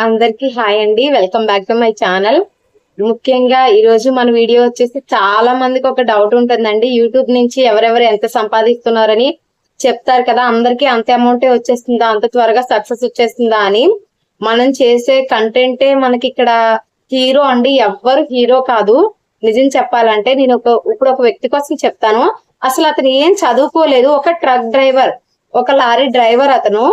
అందరికి హాయ్ అండి. Welcome back to my channel. ముఖ్యంగా ఈ రోజు మన వీడియో వచ్చేసి చాలా మందికి ఒక డౌట్ ఉంటుందండి. యూట్యూబ్ నుంచి ఎవరెవరు ఎంత సంపాదిస్తున్నారని చెప్తారు కదా, అందరికి అంత అమౌంటే వచ్చేస్తుందా, అంత త్వరగా సక్సెస్ వచ్చేస్తుందా అని. మనం చేసే కంటెంటే మనకి ఇక్కడ హీరో అండి. ఎవ్వరు హీరో కాదు. నిజం చెప్పాలంటే నేను ఇప్పుడు ఒక వ్యక్తి కోసం చెప్తాను. అసలు అతను ఏం చదువుకోలేదు, ఒక ట్రక్ డ్రైవర్, ఒక లారీ డ్రైవర్ అతను.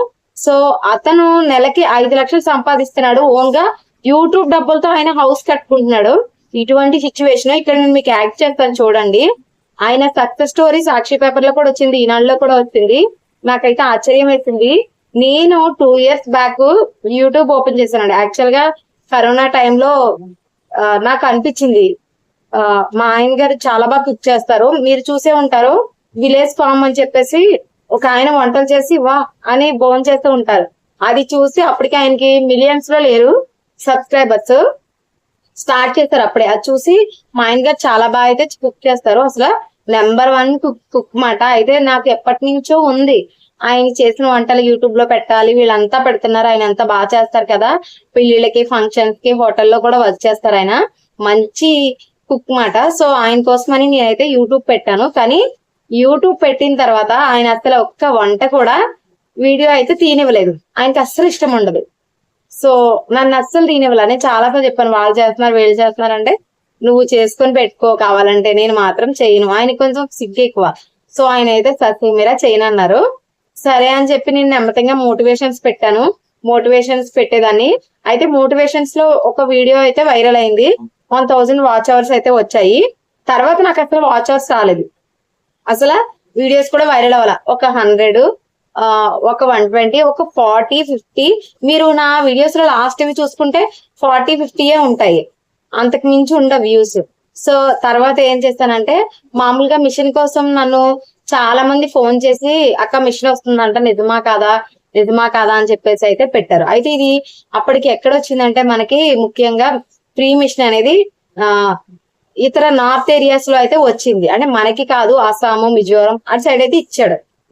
సో అతను నెలకి 5 లక్షలు సంపాదిస్తున్నాడు. ఓన్ గా యూట్యూబ్ డబ్బులతో ఆయన హౌస్ కట్టుకుంటున్నాడు. ఇటువంటి సిచ్యువేషన్ ఇక్కడ నేను మీకు యాక్ట్ చేస్తాను చూడండి. ఆయన సక్సెస్ స్టోరీ సాక్షి పేపర్ లో కూడా వచ్చింది, ఈనాడులో కూడా వచ్చింది. నాకైతే ఆశ్చర్యం వేసింది. నేను 2 years బ్యాక్ యూట్యూబ్ ఓపెన్ చేశానండి. యాక్చువల్ గా కరోనా టైంలో నాకు అనిపించింది, మా ఆయన గారు చాలా బాగా కుక్ చేస్తారు, మీరు చూసే ఉంటారు. విలేజ్ ఫార్మ్ అని చెప్పేసి ఒక ఆయన వంటలు చేసి వా అని బోన్ చేస్తూ ఉంటారు. అది చూసి అప్పటికి ఆయనకి మిలియన్స్ లో లేరు సబ్స్క్రైబర్స్, స్టార్ట్ చేస్తారు అప్పుడే. అది చూసి మా ఆయన గారు చాలా బాగా అయితే కుక్ చేస్తారు, అసలు నెంబర్ 1 కుక్ మాట. అయితే నాకు ఎప్పటి నుంచో ఉంది ఆయన చేసిన వంటలు యూట్యూబ్ లో పెట్టాలి, వీళ్ళంతా పెడుతున్నారు, ఆయన అంతా బాగా చేస్తారు కదా, పెళ్లిళ్ళకి ఫంక్షన్స్ కి హోటల్లో కూడా వర్క్ చేస్తారు, ఆయన మంచి కుక్ మాట. సో ఆయన కోసమని నేనైతే యూట్యూబ్ పెట్టాను. కానీ యూట్యూబ్ పెట్టిన తర్వాత ఆయన అసలు ఒక్క వంట కూడా వీడియో అయితే తీనివ్వలేదు. ఆయనకి అస్సలు ఇష్టం ఉండదు. సో నన్ను అస్సలు తీనివ్వలే. నేను చాలాసార్లు చెప్పాను, వాళ్ళు చేస్తున్నారు వీళ్ళు చేస్తున్నారు అంటే నువ్వు చేసుకొని పెట్టుకో కావాలంటే, నేను మాత్రం చేయను. ఆయన కొంచెం సిగ్గు ఎక్కువ. సో ఆయన అయితే ససీమిరా చేయను అన్నారు. సరే అని చెప్పి నేను నెమ్మదిగా మోటివేషన్స్ పెట్టాను. మోటివేషన్స్ పెట్టేదాన్ని. అయితే మోటివేషన్స్ లో ఒక వీడియో అయితే వైరల్ అయింది. 1000 వాచ్ అవర్స్ అయితే వచ్చాయి. తర్వాత నాకు అసలు వాచ్ అవర్స్ రాలేదు, అసలు వీడియోస్ కూడా వైరల్ అవ్వాల. ఒక 100, ఒక 120, ఒక 40, 50. మీరు నా వీడియోస్ లో లాస్ట్ ఇవి చూసుకుంటే 40, 50 ఉంటాయి, అంతకు మించి ఉండవు వ్యూస్. సో తర్వాత ఏం చేస్తానంటే, మామూలుగా మిషన్ కోసం నన్ను చాలా మంది ఫోన్ చేసి అక్క మిషన్ వస్తుందంట, నిజమా కాదా నిజమా కాదా అని చెప్పేసి అయితే పెట్టారు. అయితే ఇది అప్పటికి ఎక్కడొచ్చిందంటే మనకి ముఖ్యంగా ఫ్రీ మిషన్ అనేది ఇతర నార్త్ ఏరియాస్ లో అయితే వచ్చింది. అంటే మనకి కాదు, అస్సాము మిజోరం అటు సైడ్ అయితే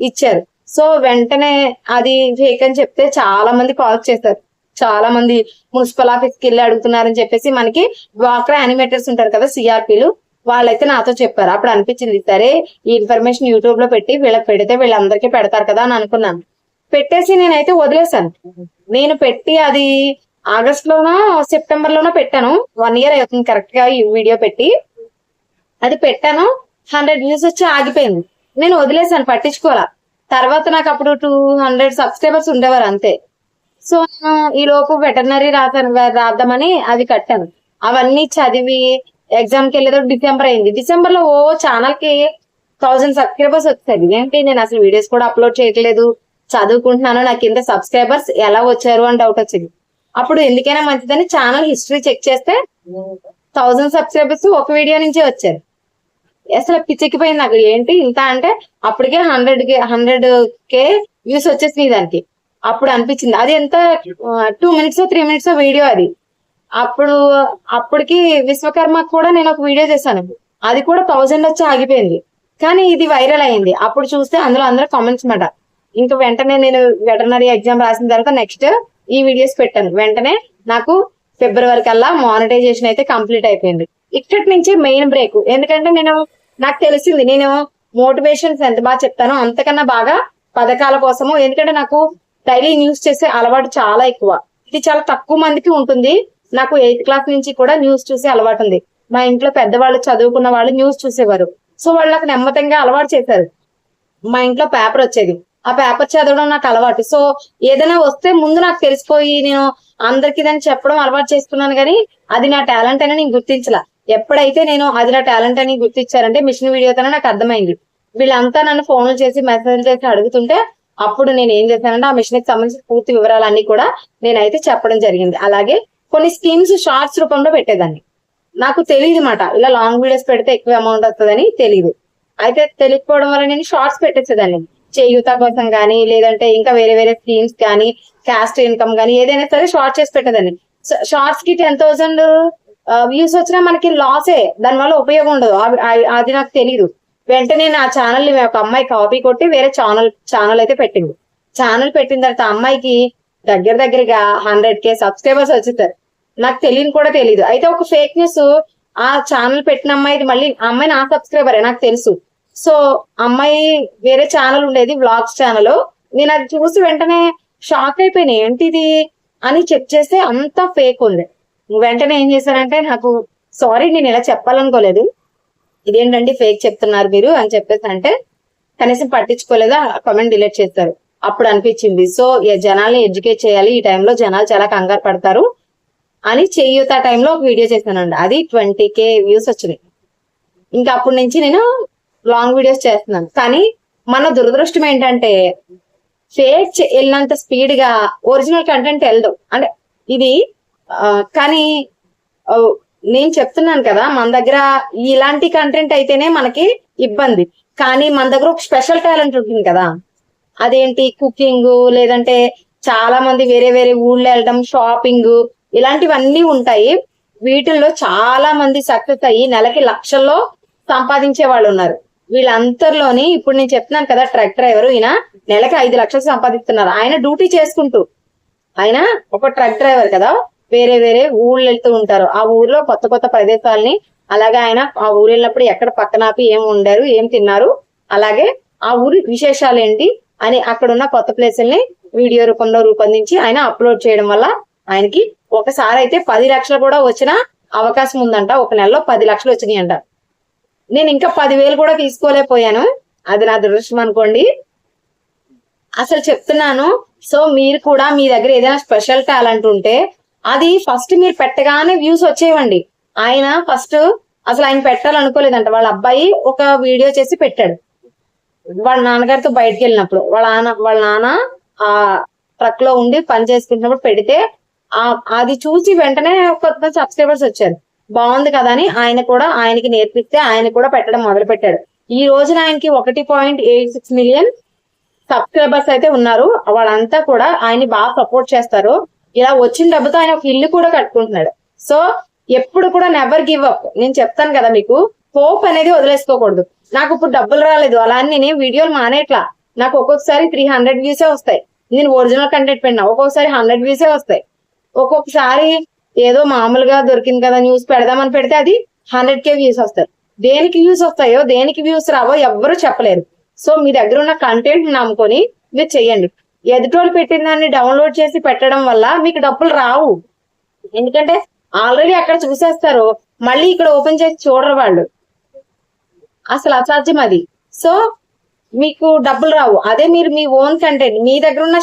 ఇచ్చారు. సో వెంటనే అది ఫేక్ అని చెప్తే చాలా మంది కాల్ చేస్తారు. చాలా మంది మున్సిపల్ ఆఫీస్ కి వెళ్ళి అడుగుతున్నారని చెప్పేసి మనకి డ్వాక్రా యానిమేటర్స్ ఉంటారు కదా, సిఆర్పీలు, వాళ్ళైతే నాతో చెప్పారు. అప్పుడు అనిపించింది, సరే ఈ ఇన్ఫర్మేషన్ యూట్యూబ్ లో పెట్టి వీళ్ళకి పెడితే వీళ్ళందరికీ పెడతారు కదా అని అనుకున్నాను. పెట్టేసి నేనైతే వదిలేసాను. నేను పెట్టి అది ఆగస్ట్ లోనో సెప్టెంబర్ లోనో పెట్టాను. 1 year అవుతుంది కరెక్ట్ గా ఈ వీడియో పెట్టి. అది పెట్టాను, 100 views వచ్చి ఆగిపోయింది. నేను వదిలేసాను, పట్టించుకోవాలా. తర్వాత నాకు అప్పుడు 200 సబ్స్క్రైబర్స్ ఉండేవారు అంతే. సో ఈ లోపు వెటర్నరీ రాద్దామని అది కట్టాను. అవన్నీ చదివి ఎగ్జామ్ కి వెళ్ళేదో డిసెంబర్ అయింది. డిసెంబర్ లో ఛానల్ కి 1000 సబ్స్క్రైబర్స్ వచ్చాయి. ఏంటి నేను అసలు వీడియోస్ కూడా అప్లోడ్ చేయట్లేదు, చదువుకుంటున్నాను, నాకు ఇంత సబ్స్క్రైబర్స్ ఎలా వచ్చారు అని డౌట్ వచ్చింది. అప్పుడు ఎందుకైనా మంచిదని ఛానల్ హిస్టరీ చెక్ చేస్తే 1000 సబ్స్క్రైబర్స్ ఒక వీడియో నుంచే వచ్చారు. అసలు పిచ్చెక్కిపోయింది నాకు, ఏంటి ఇంత అంటే అప్పటికే 100K వ్యూస్ వచ్చేసినాయి దానికి. అప్పుడు అనిపించింది, అది ఎంత 2 minutes 3 minutes వీడియో అది. అప్పటికి విశ్వకర్మ కూడా నేను ఒక వీడియో చేశాను, అది కూడా 1000 వచ్చి ఆగిపోయింది. కానీ ఇది వైరల్ అయింది. అప్పుడు చూస్తే అందులో అందరూ కామెంట్స్ మాట. ఇంకా వెంటనే నేను వెటర్నరీ ఎగ్జామ్ రాసిన తర్వాత నెక్స్ట్ ఈ వీడియోస్ పెట్టాను. వెంటనే నాకు ఫిబ్రవరి కల్లా మానిటైజేషన్ అయితే కంప్లీట్ అయిపోయింది. ఇక్కడి నుంచి మెయిన్ బ్రేక్. ఎందుకంటే నాకు తెలిసింది, నేను మోటివేషన్స్ ఎంత బాగా చెప్తానో అంతకన్నా బాగా పథకాల కోసము. ఎందుకంటే నాకు డైలీ న్యూస్ చేసే అలవాటు చాలా ఎక్కువ. ఇది చాలా తక్కువ మందికి ఉంటుంది. నాకు 8th క్లాస్ నుంచి కూడా న్యూస్ చూసే అలవాటు ఉంది. మా ఇంట్లో పెద్దవాళ్ళు చదువుకున్న వాళ్ళు న్యూస్ చూసేవారు. సో వాళ్ళు నాకు నెమ్మదిగా అలవాటు చేశారు. మా ఇంట్లో పేపర్ వచ్చేది, ఆ పేపర్ చదవడం నాకు అలవాటు. సో ఏదైనా వస్తే ముందు నాకు తెలిసిపోయి నేను అందరికి దాన్ని చెప్పడం అలవాటు చేసుకున్నాను. కానీ అది నా టాలెంట్ అని నేను గుర్తించలా. ఎప్పుడైతే నేను అది నా టాలెంట్ అని గుర్తించారంటే మిషన్ వీడియోతోనే నాకు అర్థమైంది. వీళ్ళంతా నన్ను ఫోన్లు చేసి మెసేజ్ చేసి అడుగుతుంటే అప్పుడు నేను ఏం చేశానంటే ఆ మిషన్ కి సంబంధించిన పూర్తి వివరాలన్నీ కూడా నేనైతే చెప్పడం జరిగింది. అలాగే కొన్ని స్కీమ్స్ షార్ట్స్ రూపంలో పెట్టేదాన్ని. నాకు తెలియదు మాట, ఇలా లాంగ్ వీడియోస్ పెడితే ఎక్కువ అమౌంట్ వస్తుందని తెలియదు. అయితే తెలియకపోవడం వల్ల నేను షార్ట్స్ పెట్టేసేదాన్ని. చేయూత కోసం కానీ, లేదంటే ఇంకా వేరే వేరే స్కీమ్స్ కానీ, క్యాస్ట్ ఇన్కమ్ కానీ ఏదైనా సరే షార్ట్ చేసి పెట్టేదాన్ని. షార్ట్స్ కి 10,000 వ్యూస్ వచ్చినా మనకి లాసే, దానివల్ల ఉపయోగం ఉండదు. అది నాకు తెలియదు. వెంటనే నా ఛానల్ ఒక అమ్మాయి కాపీ కొట్టి వేరే ఛానల్ అయితే పెట్టింది. ఛానల్ పెట్టిన తర్వాత అమ్మాయికి దగ్గరగా 100K సబ్స్క్రైబర్స్ వచ్చేసారు. నాకు తెలియని కూడా తెలియదు. అయితే ఒక ఫేక్ న్యూస్ ఆ ఛానల్ పెట్టిన అమ్మాయి, మళ్ళీ ఆ అమ్మాయి నా సబ్స్క్రైబరే నాకు తెలుసు. సో అమ్మాయి వేరే ఛానల్ ఉండేది, వ్లాగ్స్ ఛానల్. నేను అది చూసి వెంటనే షాక్ అయిపోయినా, ఏంటిది అని చెక్ చేస్తే అంతా ఫేక్ ఉంది. వెంటనే ఏం చేశానంటే, నాకు సారీ నేను ఇలా చెప్పాలనుకోలేదు, ఇదేంటండి ఫేక్ చెప్తున్నారు మీరు అని చెప్పేసి అంటే కనీసం పట్టించుకోలేదా, కామెంట్ డిలీట్ చేస్తారు. అప్పుడు అనిపించింది, సో జనాల్ని ఎడ్యుకేట్ చేయాలి, ఈ టైంలో జనాలు చాలా కంగారు పడతారు అని చేయూత టైంలో ఒక వీడియో చేశానండి. అది 20K వ్యూస్ వచ్చినాయి. ఇంకా అప్పటి నుంచి నేను లాంగ్ వీడియోస్ చేస్తున్నాను. కానీ మన దురదృష్టం ఏంటంటే ఫేక్ వెళ్ళినంత స్పీడ్ గా ఒరిజినల్ కంటెంట్ వెళ్ళదు. అంటే ఇది కానీ నేను చెప్తున్నాను కదా, మన దగ్గర ఇలాంటి కంటెంట్ అయితేనే మనకి ఇబ్బంది. కానీ మన దగ్గర ఒక స్పెషల్ టాలెంట్ ఉంటుంది కదా, అదేంటి కుకింగ్, లేదంటే చాలా మంది వేరే వేరే ఊళ్ళో వెళ్ళడం, షాపింగ్, ఇలాంటివన్నీ ఉంటాయి. వీటిల్లో చాలా మంది సక్సెస్ అయ్యి నెలకి లక్షల్లో సంపాదించే వాళ్ళు ఉన్నారు. వీళ్ళందరిలోని ఇప్పుడు నేను చెప్తున్నాను కదా, ట్రక్ డ్రైవర్, ఈయన నెలకి 5 లక్షలు సంపాదిస్తున్నారు. ఆయన డ్యూటీ చేసుకుంటూ, ఆయన ఒక ట్రక్ డ్రైవర్ కదా, వేరే వేరే ఊళ్ళు వెళ్తూ ఉంటారు. ఆ ఊర్లో కొత్త కొత్త ప్రదేశాలని, అలాగే ఆయన ఆ ఊరు వెళ్ళినప్పుడు ఎక్కడ పక్కనాపి ఏం ఉండారు, ఏం తిన్నారు, అలాగే ఆ ఊరి విశేషాలు ఏంటి అని అక్కడ ఉన్న కొత్త ప్లేసుల్ని వీడియో రూపంలో రూపొందించి ఆయన అప్లోడ్ చేయడం వల్ల ఆయనకి ఒకసారి అయితే 10 లక్షలు కూడా వచ్చిన అవకాశం ఉందంట. ఒక నెలలో 10 లక్షలు వచ్చినాయి అంట. నేను ఇంకా 10,000 కూడా తీసుకోలేకపోయాను. అది నా దురదృష్టం అనుకోండి. అసలు చెప్తున్నాను. సో మీరు కూడా మీ దగ్గర ఏదైనా స్పెషల్ టాలెంట్ ఉంటే అది ఫస్ట్ మీరు పెట్టగానే వ్యూస్ వచ్చేవండి. ఆయన ఫస్ట్ అసలు ఆయన పెట్టాలనుకోలేదంట. వాళ్ళ అబ్బాయి ఒక వీడియో చేసి పెట్టాడు వాళ్ళ నాన్నగారితో బయటకు వెళ్ళినప్పుడు. వాళ్ళ నాన్న ఆ ట్రక్ లో ఉండి పని చేసుకుంటున్నప్పుడు పెడితే అది చూసి వెంటనే కొత్త సబ్స్క్రైబర్స్ వచ్చారు. బాగుంది కదా అని ఆయనకి నేర్పిస్తే ఆయన కూడా పెట్టడం మొదలు పెట్టాడు. ఈ రోజున ఆయనకి 1.86 మిలియన్ సబ్స్క్రైబర్స్ అయితే ఉన్నారు. వాళ్ళంతా కూడా ఆయన్ని బాగా సపోర్ట్ చేస్తారు. ఇలా వచ్చిన డబ్బుతో ఆయన ఒక ఇల్లు కూడా కట్టుకుంటున్నాడు. సో ఎప్పుడు కూడా నెవర్ గివ్ అప్. నేను చెప్తాను కదా మీకు, హోప్ అనేది వదిలేసుకోకూడదు. నాకు ఇప్పుడు డబ్బులు రాలేదు అలా అని నేను వీడియోలు మానేట్లా. నాకు ఒక్కొక్కసారి 300 వ్యూసే వస్తాయి. నేను ఒరిజినల్ కంటెంట్ పెట్టినా ఒక్కొక్కసారి 100 వ్యూసే వస్తాయి. ఒక్కొక్కసారి ఏదో మామూలుగా దొరికింది కదా న్యూస్ పెడదామని పెడితే అది 100K వ్యూస్ వస్తాయి. దేనికి వ్యూస్ వస్తాయో దేనికి వ్యూస్ రావో ఎవ్వరూ చెప్పలేరు. సో మీ దగ్గర ఉన్న కంటెంట్ నమ్ముకొని మీరు చెయ్యండి. ఎదుటోళ్ళు పెట్టిన దాన్ని డౌన్లోడ్ చేసి పెట్టడం వల్ల మీకు డబ్బులు రావు. ఎందుకంటే ఆల్రెడీ అక్కడ చూసేస్తారు, మళ్ళీ ఇక్కడ ఓపెన్ చేసి చూడరు వాళ్ళు. అసలు అసాధ్యం అది. సో మీకు డబ్బులు రావు. అదే మీరు మీ ఓన్ కంటెంట్, మీ దగ్గర ఉన్న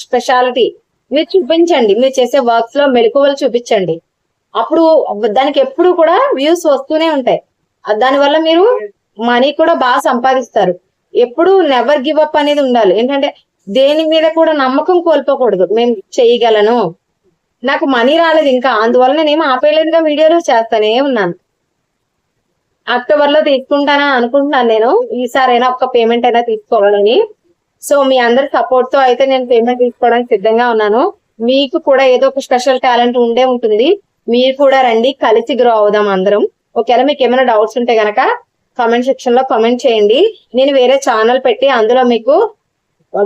స్పెషాలిటీ మీరు చూపించండి. మీరు చేసే వర్క్స్ లో మెలకువలు చూపించండి. అప్పుడు దానికి ఎప్పుడు కూడా వ్యూస్ వస్తూనే ఉంటాయి. దానివల్ల మీరు మనీ కూడా బాగా సంపాదిస్తారు. ఎప్పుడు నెవర్ గివ్ అప్ అనేది ఉండాలి. ఏంటంటే దేని మీద కూడా నమ్మకం కోల్పోకూడదు. మేము చేయగలను, నాకు మనీ రాలేదు ఇంకా, అందువల్ల నేనేం ఆపేయలేదుగా, వీడియోలు చేస్తానే ఉన్నాను. అక్టోబర్ లో తీసుకుంటానా అనుకుంటున్నాను నేను. ఈసారైనా ఒక పేమెంట్ అయినా తీసుకోవాలని. సో మీ అందరి సపోర్ట్ తో అయితే నేను పేమెంట్ తీసుకోవడానికి సిద్ధంగా ఉన్నాను. మీకు కూడా ఏదో ఒక స్పెషల్ టాలెంట్ ఉండే ఉంటుంది. మీరు కూడా రండి, కలిసి గ్రో అవుదాం అందరం. ఒకవేళ మీకు ఏమైనా డౌట్స్ ఉంటే గనక కామెంట్ సెక్షన్ లో కామెంట్ చేయండి. నేను వేరే ఛానల్ పెట్టి అందులో మీకు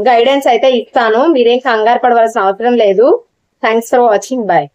గైడెన్స్ అయితే ఇస్తాను. మీరేం కంగారు పడవలసిన అవసరం లేదు. Thanks for watching. బాయ్.